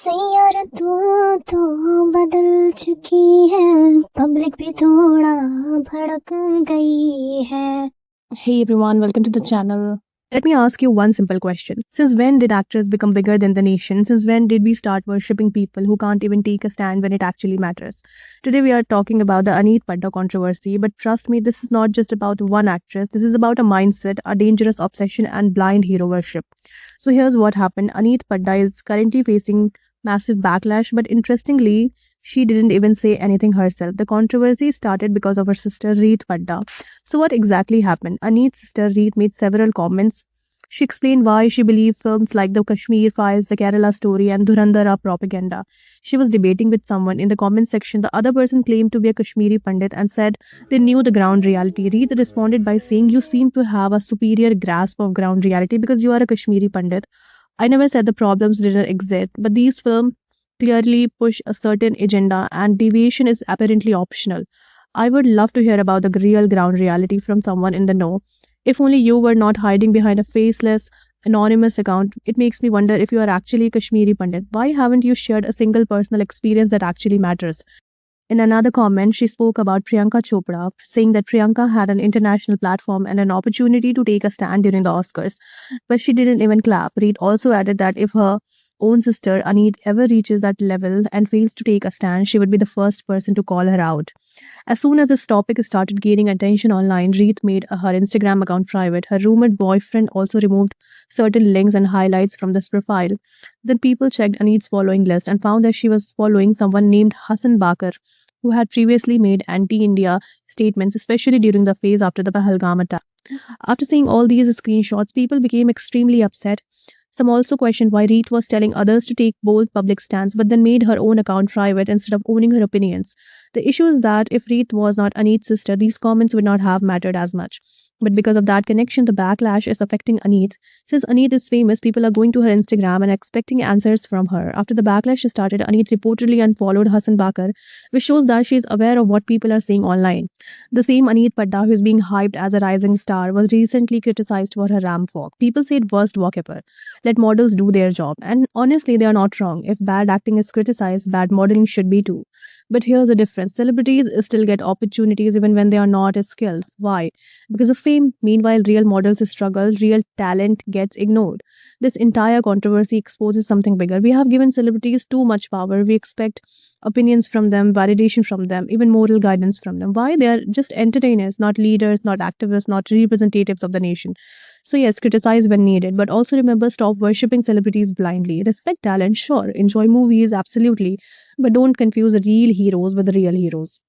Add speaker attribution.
Speaker 1: सैयारा तू बदल चुकी है, पब्लिक भी थोड़ा भड़क गई है।
Speaker 2: Hey everyone, welcome to the channel. Let me ask you one simple question. Since when did actors become bigger than the nation? Since when did we start worshipping people who can't even take a stand when it actually matters? Today we are talking about the Aneet Padda controversy, but trust me, this is not just about one actress. This is about a mindset, a dangerous obsession, and blind hero worship. So here's what happened. Aneet Padda is currently facing massive backlash, but interestingly, she didn't even say anything herself. The controversy started because of her sister Reet Padda. So, what exactly happened? Aneet's sister Reet made several comments. She explained why she believed films like The Kashmir Files, The Kerala Story, and Dhurandhar are propaganda. She was debating with someone in the comment section. The other person claimed to be a Kashmiri Pandit and said they knew the ground reality. Reet responded by saying, "You seem to have a superior grasp of ground reality because you are a Kashmiri Pandit. I never said the problems didn't exist, but these films clearly push a certain agenda, and deviation is apparently optional. I would love to hear about the real ground reality from someone in the know. If only you were not hiding behind a faceless, anonymous account. It makes me wonder if you are actually Kashmiri Pandit. Why haven't you shared a single personal experience that actually matters?" In another comment, she spoke about Priyanka Chopra, saying that Priyanka had an international platform and an opportunity to take a stand during the Oscars, but she didn't even clap. Reed also added that if her own sister, Aneet, ever reaches that level and fails to take a stand, she would be the first person to call her out. As soon as this topic started gaining attention online, Reet made her Instagram account private. Her rumored boyfriend also removed certain links and highlights from this profile. Then people checked Aneet's following list and found that she was following someone named Hassan Bakar, who had previously made anti India statements, especially during the phase after the Pahalgam attack. After seeing all these screenshots, people became extremely upset. Some also questioned why Reet was telling others to take bold public stands but then made her own account private instead of owning her opinions. The issue is that if Reet was not Aneet's sister, these comments would not have mattered as much. But because of that connection, the backlash is affecting Aneet. Since Aneet is famous, people are going to her Instagram and expecting answers from her. After the backlash started, Aneet reportedly unfollowed Hassan Bakar, which shows that she is aware of what people are saying online. The same Aneet Padda, who is being hyped as a rising star, was recently criticized for her ramp walk. People said worst walk ever. Let models do their job. And honestly, they are not wrong. If bad acting is criticized, bad modeling should be too. But here's the difference. Celebrities still get opportunities even when they are not as skilled. Why? Because of fame. Meanwhile, real models struggle, real talent gets ignored. This entire controversy exposes something bigger. We have given celebrities too much power. We expect opinions from them, validation from them, even moral guidance from them. Why? They are just entertainers, not leaders, not activists, not representatives of the nation. So, yes, criticize when needed, but also remember, stop worshipping celebrities blindly. Respect talent, sure. Enjoy movies, absolutely. But don't confuse real heroes with real heroes.